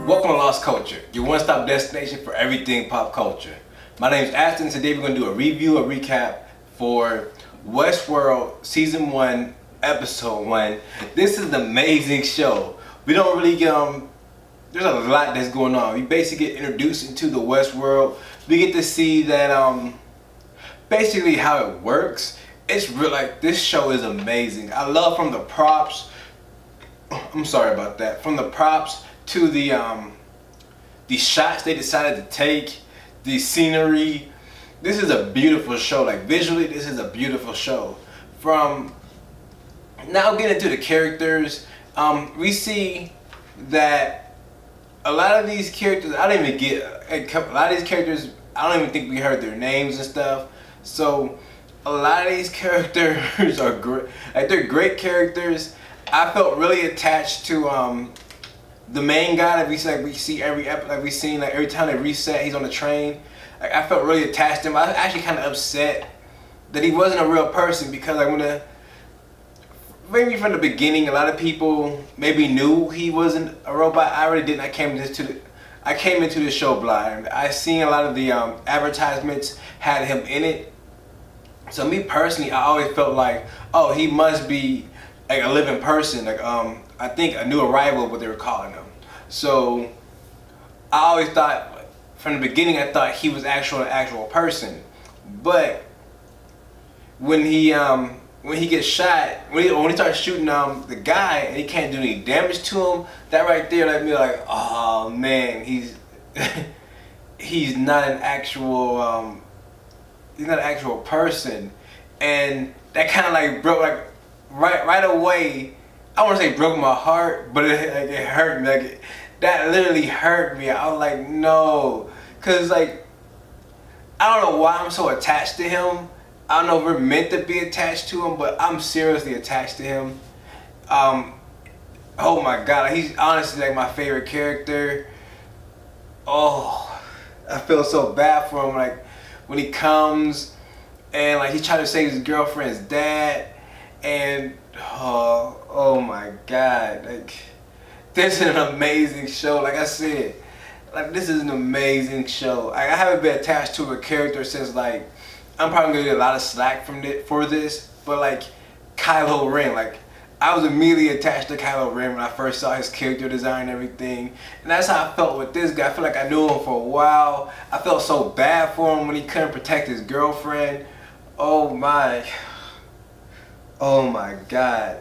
Welcome to Lost Culture, your one-stop destination for everything pop culture. My name is Aston. Today we're going to do a recap for Westworld Season 1, Episode 1. This is an amazing show. We don't really there's a lot that's going on. We basically get introduced into the Westworld. We get to see that basically how it works. It's real, like, this show is amazing. I love from the props. I'm sorry about that. From the props to the shots they decided to take, the scenery. This is a beautiful show. Like, visually, this is a beautiful show. From now getting into the characters, we see that a lot of these characters, I don't even get a lot of these characters. I don't even think we heard their names and stuff. So a lot of these characters are great. Like, they're great characters. I felt really attached to the main guy that we see every episode. Like, we seen, like, every time they reset, he's on the train. Like, I felt really attached to him. I was actually kind of upset that he wasn't a real person, because maybe from the beginning, a lot of people maybe knew he wasn't a robot. I already didn't. I came into the show blind. I seen a lot of the advertisements had him in it. So me personally, I always felt like, oh, he must be like a living person. Like, I think a new arrival, what they were calling him. So I always thought, from the beginning, I thought he was an actual person. But when he gets shot, when he starts shooting the guy and he can't do any damage to him, that right there let me like, oh man, he's he's not an actual person. And that kind of like broke, like, right away. I want to say broke my heart, but it hurt me. Like, that literally hurt me. I was like, no, cause like, I don't know why I'm so attached to him. I don't know if we're meant to be attached to him, but I'm seriously attached to him. Oh my god, he's honestly like my favorite character. Oh, I feel so bad for him. Like, when he comes and like he's trying to save his girlfriend's dad, and oh my god, like, this is an amazing show. Like I said, like, this is an amazing show. I haven't been attached to a character since, like, I'm probably gonna get a lot of slack for this, but like Kylo Ren, like, I was immediately attached to Kylo Ren when I first saw his character design and everything. And that's how I felt with this guy. I feel like I knew him for a while. I felt so bad for him when he couldn't protect his girlfriend. Oh my god.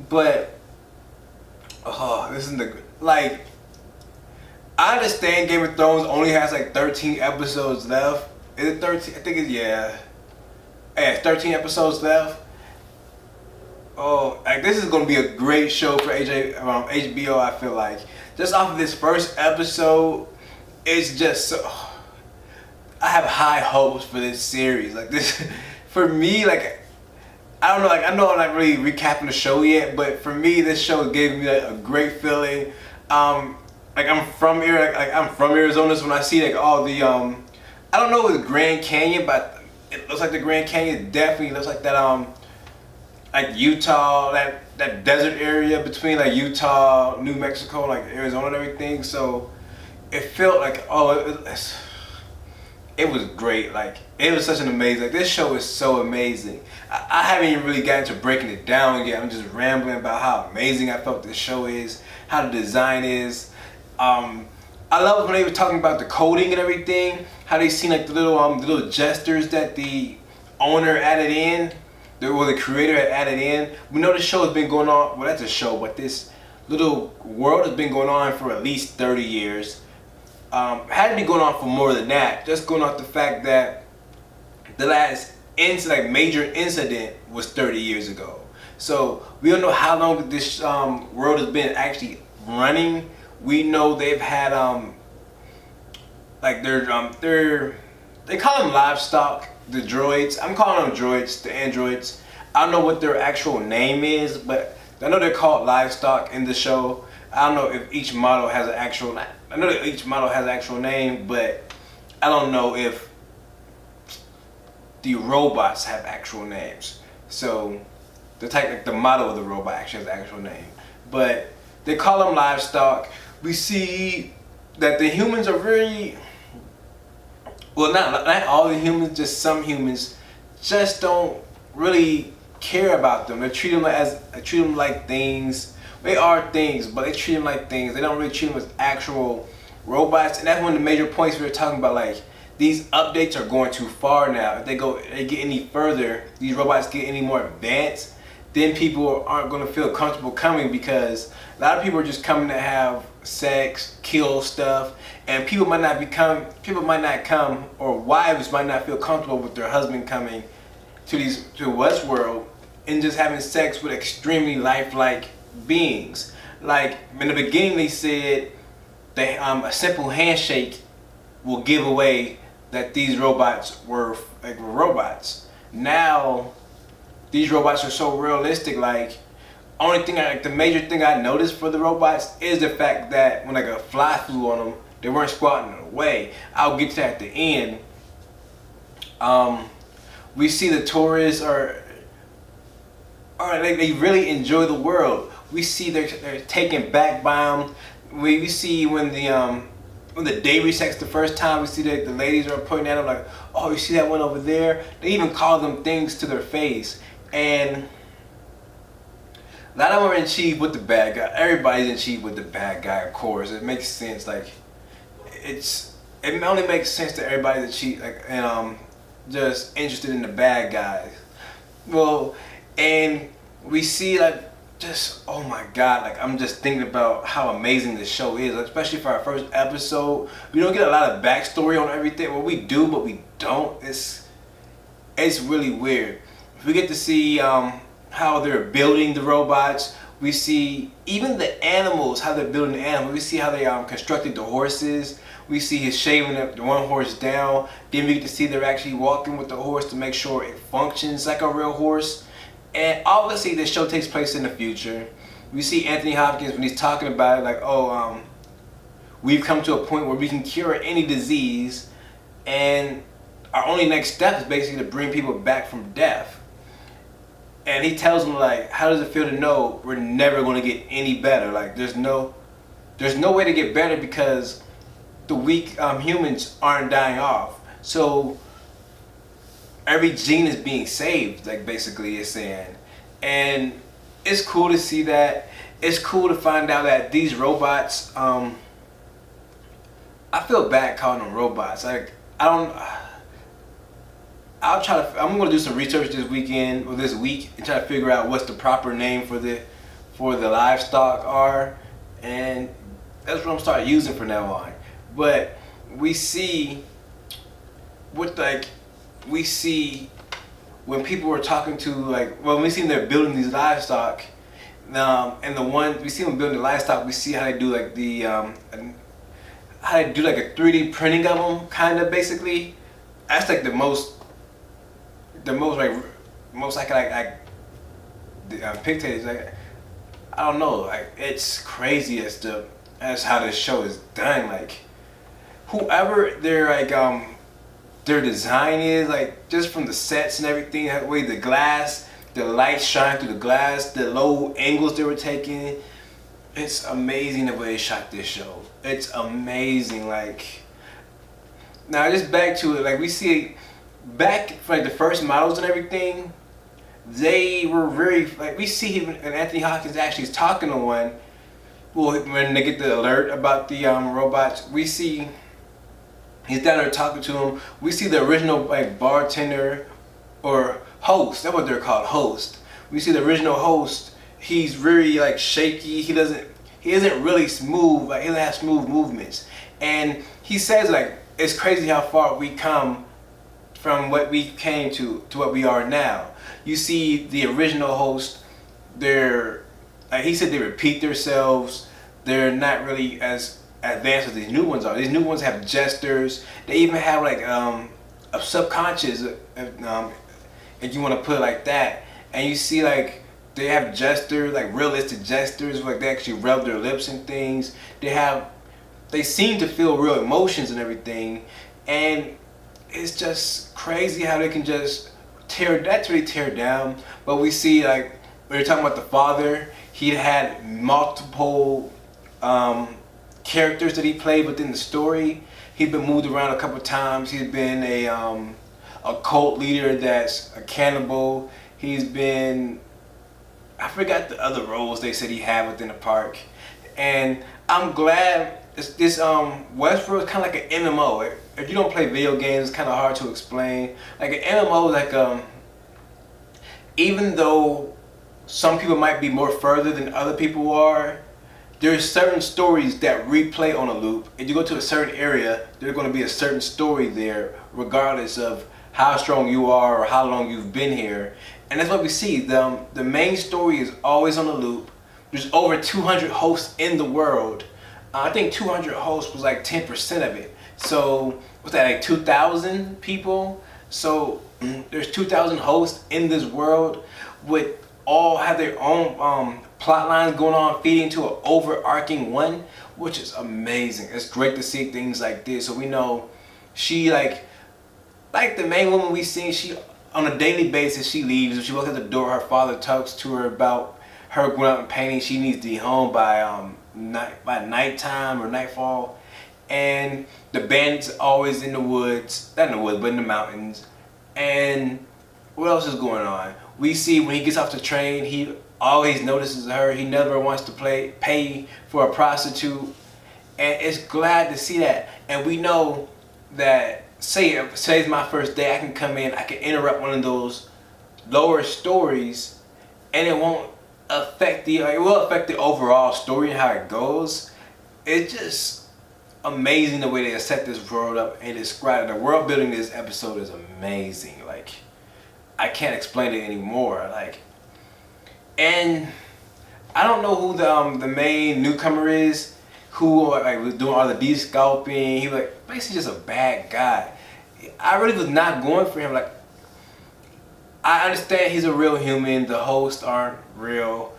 But this is like, I understand Game of Thrones only has like 13 episodes left. Is it 13? I think it's, yeah. Yeah, it's 13 episodes left. Oh, like, this is gonna be a great show for HBO. I feel like, just off of this first episode, it's just so. I have high hopes for this series. Like, this, for me, like, I don't know. Like, I know I'm not really recapping the show yet, but for me, this show gave me like a great feeling. Like, I'm from here. Like, I'm from Arizona, so when I see like all the I don't know if it's Grand Canyon, but it looks like the Grand Canyon. It definitely looks like that like Utah, that desert area between like Utah, New Mexico, like Arizona and everything. So it felt like, oh, it was great. Like, it was such an amazing, like, this show is so amazing. I haven't even really gotten to breaking it down yet. I'm just rambling about how amazing I felt this show is, how the design is. I love when they were talking about the coding and everything, how they seen like the little gestures that the owner added in, or the creator had added in. We know the show has been going on, well, that's a show, but this little world has been going on for at least 30 years. Had to be going on for more than that, just going off the fact that the last major incident was 30 years ago. So we don't know how long this world has been actually running. We know they've had like they call them livestock, the droids. I'm calling them droids, the androids. I don't know what their actual name is, but I know they're called livestock in the show. I don't know if each model has an actual. I know that each model has an actual name, but I don't know if the robots have actual names. So the model of the robot actually has an actual name, but they call them livestock. we see that the humans are very, well, not all the humans, just some humans just don't really care about them. They treat them like things. They are things, but they treat them like things. They don't really treat them as actual robots. And that's one of the major points we were talking about. Like, these updates are going too far now. If they get any further, these robots get any more advanced, then people aren't going to feel comfortable coming, because a lot of people are just coming to have sex, kill stuff, and people might not come, or wives might not feel comfortable with their husband coming to Westworld and just having sex with extremely lifelike beings. Like, in the beginning they said that a simple handshake will give away that these robots were robots. Now these robots are so realistic. Like, the major thing I noticed for the robots is the fact that when like a fly flew on them, they weren't squatting away. I'll get to that at the end. We see the tourists are they really enjoy the world. We see they're taken back by them. We see when the day resets the first time, we see that the ladies are pointing at them like, oh, you see that one over there? They even call them things to their face. And a lot of them are in chief with the bad guy. Everybody's in chief with the bad guy, of course. It makes sense. Like, it only makes sense to everybody that cheat, like, and just interested in the bad guys. Well, and we see like, just, oh my god, like, I'm just thinking about how amazing this show is, especially for our first episode. We don't get a lot of backstory on everything. Well, we do, but we don't. It's really weird. We get to see how they're building the robots. We see even the animals, how they're building the animals. We see how they constructed the horses. We see his shaving the one horse down. Then we get to see they're actually walking with the horse to make sure it functions like a real horse. And obviously this show takes place in the future. We see Anthony Hopkins when he's talking about it, like, oh, we've come to a point where we can cure any disease, and our only next step is basically to bring people back from death. And he tells them, like, how does it feel to know we're never going to get any better? Like, there's no way to get better because the weak humans aren't dying off. So every gene is being saved, like, basically it's saying. And it's cool to see that. It's cool to find out that these robots, I feel bad calling them robots. Like, I'm gonna do some research this weekend or this week and try to figure out what's the proper name for the livestock are, and that's what I'm starting using from now on. But we see when people were talking to, like, well, we see they're building these livestock, and the one we see them building the livestock, we see how they do like how they do like a 3D printing of them, kind of, basically. That's like the most I can picture is, like, I don't know, like, it's crazy as how this show is done. Like, whoever their design is, like, just from the sets and everything, the way the lights shine through the glass, the low angles they were taking, it's amazing the way they shot this show. It's amazing. Like, now just back to it, like, we see back for like the first models and everything, they were very, like, we see him and Anthony Hopkins actually talking to one. Well, when they get the alert about the robots, we see he's down there talking to him. We see the original, like, bartender or host. That's what they're called, host. We see the original host. He's very, like, shaky. He isn't really smooth. Like, he doesn't have smooth movements. And he says, like, it's crazy how far we come from what we came to what we are now. You see the original host, he said they repeat themselves. They're not really as advanced as these new ones are. These new ones have gestures. They even have like a subconscious, if you want to put it like that. And you see, like, they have gestures, like realistic gestures, like they actually rub their lips and things. They seem to feel real emotions and everything. And it's just crazy how they can just tear down. But we see, like, when you're talking about the father, he had multiple characters that he played within the story. He's been moved around a couple times. He's been a cult leader that's a cannibal. He's been, I forgot the other roles they said he had within the park. And I'm glad this Westworld is kind of like an MMO. If you don't play video games, it's kind of hard to explain. Like an MMO, like even though some people might be more further than other people are, there's certain stories that replay on a loop. If you go to a certain area, there's going to be a certain story there, regardless of how strong you are or how long you've been here. And that's what we see. The main story is always on a loop. There's over 200 hosts in the world. I think 200 hosts was like 10% of it. So what's that, like 2,000 people? So there's 2,000 hosts in this world, with all have their own plot lines going on, feeding to an overarching one, which is amazing. It's great to see things like this. So we know she like the main woman we see, she on a daily basis she leaves. When she walks out the door, her father talks to her about her going out and painting. She needs to be home by nighttime or nightfall. And the bandit's always in the woods, not in the woods, but in the mountains. And what else is going on? We see when he gets off the train, he always notices her. He never wants to pay for a prostitute. And it's glad to see that. And we know that, say it's my first day, I can come in, I can interrupt one of those lower stories, and it won't affect it will affect the overall story and how it goes. It's just amazing the way they set this world up and describe it. The world building in this episode is amazing. Like, I can't explain it anymore. Like, and I don't know who the main newcomer is, who like was doing all the de-scalping. He was like basically just a bad guy. I really was not going for him. Like, I understand he's a real human. The hosts aren't real,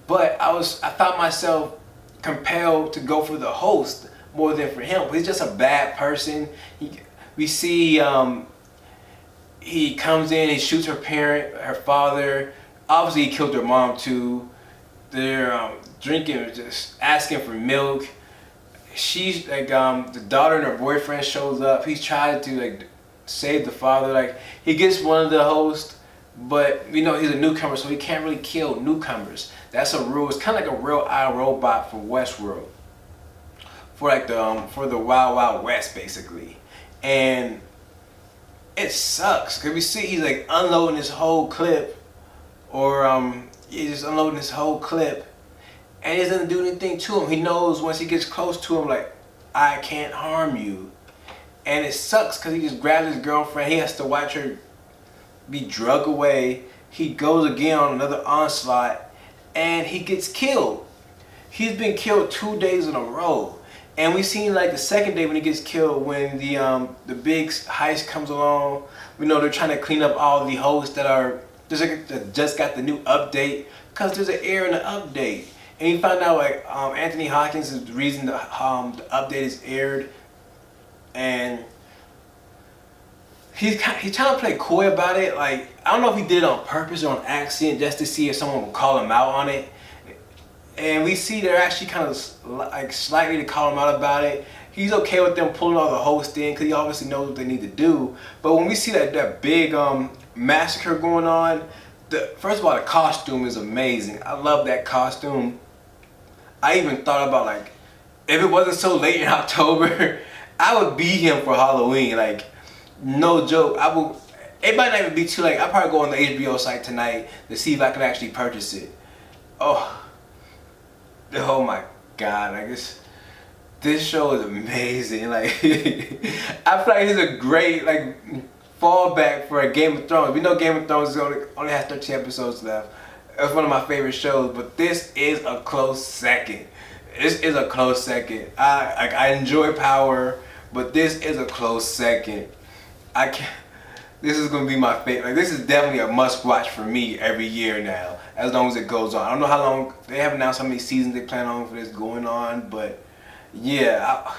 but I found myself compelled to go for the host more than for him. He's just a bad person. We see he comes in, he shoots her father. Obviously, he killed her mom too. They're drinking, just asking for milk. She's like, the daughter and her boyfriend shows up. He's trying to like save the father. Like, he gets one of the hosts, but we know he's a newcomer, so he can't really kill newcomers. That's a rule. It's kind of like a real iRobot for Westworld, for like for the Wild Wild West basically. And it sucks because we see he's like unloading this whole clip, or he's just unloading this whole clip, and he doesn't do anything to him. He knows once he gets close to him, like, I can't harm you. And it sucks because he just grabs his girlfriend. He has to watch her be drugged away. He goes again on another onslaught, and he gets killed. He's been killed 2 days in a row. And we seen like the second day when he gets killed, when the big heist comes along. We know they're trying to clean up all the hosts that just got the new update, because there's an error in the update. And you find out like Anthony Hopkins is the reason the update is aired, and he's trying to play coy about it. Like, I don't know if he did it on purpose or on accident, just to see if someone would call him out on it. And we see they're actually kind of like slightly to call him out about it. He's okay with them pulling all the hosts in because he obviously knows what they need to do. But when we see that big massacre going on, first of all, the costume is amazing. I love that costume. I even thought about, like, if it wasn't so late in October, I would be him for Halloween. Like, no joke. It might not even be too late. I'll probably go on the HBO site tonight to see if I can actually purchase it. Oh my God, like this show is amazing. Like, I feel like it's a great like fallback for a Game of Thrones. We know Game of Thrones only has 13 episodes left. It's one of my favorite shows, but this is a close second. This is a close second. I enjoy Power, but this is a close second. This is gonna be my favorite. Like, this is definitely a must watch for me every year now, as long as it goes on. I don't know how long, they haven't announced how many seasons they plan on for this going on, but yeah,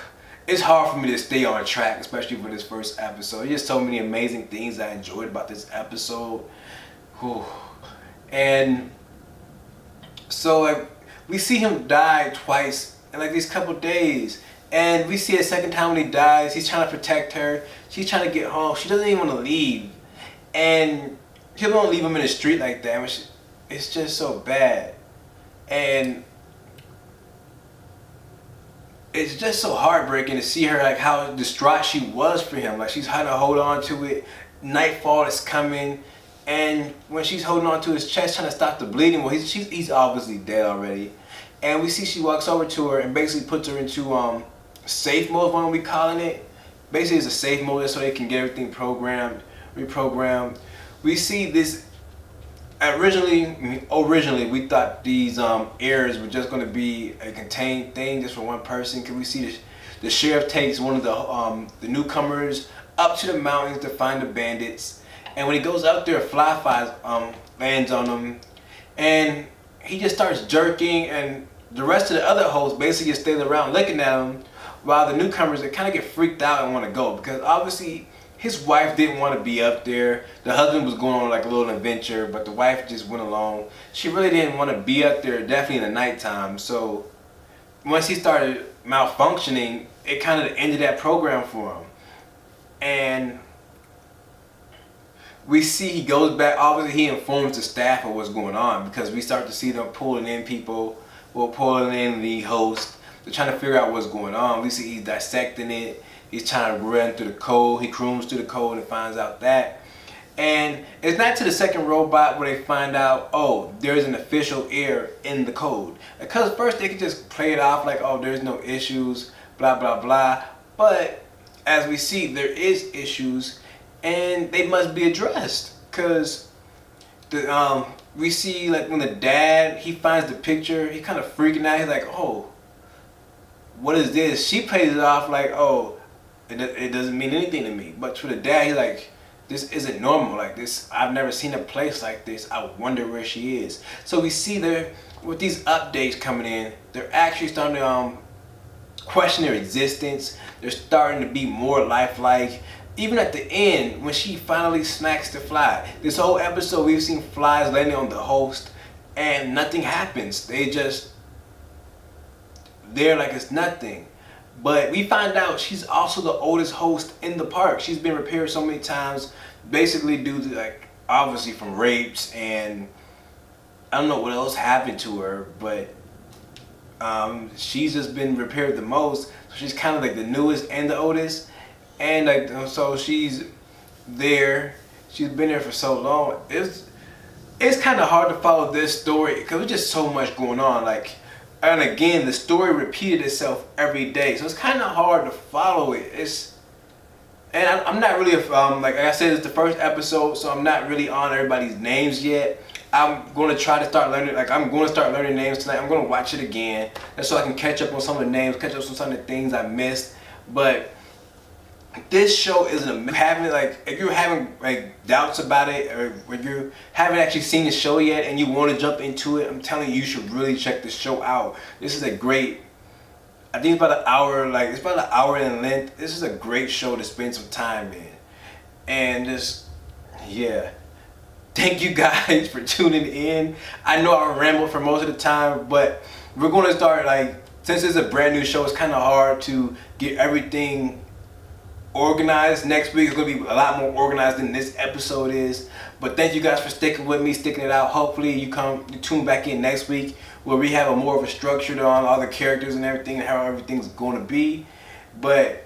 it's hard for me to stay on track, especially for this first episode. There's just so many amazing things I enjoyed about this episode. Whew. And so, like, we see him die twice in like these couple days. And we see a second time when he dies, he's trying to protect her. She's trying to get home. She doesn't even want to leave. And he won't leave him in the street like that. Which, it's just so bad. And it's just so heartbreaking to see her, like how distraught she was for him. Like she's trying to hold on to it. Nightfall is coming. And when she's holding on to his chest, trying to stop the bleeding, well, he's obviously dead already. And we see she walks over to her and basically puts her into safe mode, what we calling it. Basically, it's a safe mode so they can get everything reprogrammed. We see this. Originally, we thought these errors were just going to be a contained thing just for one person. Cause we see the sheriff takes one of the newcomers up to the mountains to find the bandits, and when he goes up there, a fly lands on him, and he just starts jerking, and the rest of the other hosts basically just stay around looking at him, while the newcomers, they kind of get freaked out and want to go because obviously his wife didn't want to be up there. The husband was going on like a little adventure, but the wife just went along. She really didn't want to be up there, definitely in the nighttime. So once he started malfunctioning, it kind of ended that program for him. And we see he goes back. Obviously, he informs the staff of what's going on because we start to see them pulling in people, pulling in the host. They're trying to figure out what's going on. We see he's dissecting it. He's trying to run through the code. He croons through the code and finds out that. And it's not to the second robot where they find out, oh, there's an official error in the code. Because first they could just play it off like, oh, there's no issues, blah, blah, blah. But as we see, there is issues and they must be addressed. Because we see like when the dad, he finds the picture, he kind of freaking out. He's like, oh, what is this? She plays it off like, oh, it doesn't mean anything to me. But to the dad, he's like, this isn't normal. Like this, I've never seen a place like this. I wonder where she is. So we see there, with these updates coming in, they're actually starting to question their existence. They're starting to be more lifelike. Even at the end, when she finally smacks the fly. This whole episode, we've seen flies landing on the host, and nothing happens. They're like it's nothing. But we find out she's also the oldest host in the park. She's been repaired so many times, basically due to, like, obviously from rapes, and I don't know what else happened to her, but she's just been repaired the most. So she's kind of like the newest and the oldest, and like so she's there. She's been there for so long. It's kind of hard to follow this story because there's just so much going on. Like. And again, the story repeated itself every day, so it's kind of hard to follow it. And I'm not really like I said, it's the first episode, so I'm not really on everybody's names yet. I'm going to try to start learning. Like I'm going to start learning names tonight. I'm going to watch it again, and so I can catch up on some of the names, catch up on some of the things I missed. But this show isn't having like if you're having like doubts about it, or if you haven't actually seen the show yet and you want to jump into it, I'm telling you, you should really check the show out. This is a great. I think it's about an hour. Like it's about an hour in length. This is a great show to spend some time in, and just yeah. Thank you guys for tuning in. I know I ramble for most of the time, but we're going to start like since it's a brand new show. It's kind of hard to get everything organized. Next week is going to be a lot more organized than this episode is. But thank you guys for sticking with me, sticking it out. Hopefully you tune back in next week where we have a more of a structure on all the characters and everything and how everything's going to be. But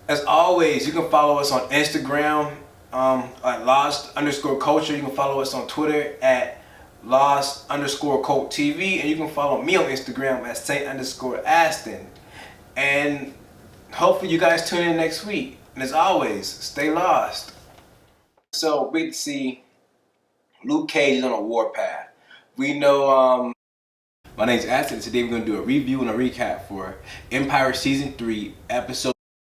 as always, you can follow us on Instagram at Lost_Culture. You can follow us on Twitter at Lost_Cult TV, and you can follow me on Instagram at Saint_Aston. And hopefully you guys tune in next week. And as always, stay lost. So we see Luke Cage is on a warpath. We know my name's Aston. Today we're going to do a review and a recap for Empire Season 3 episode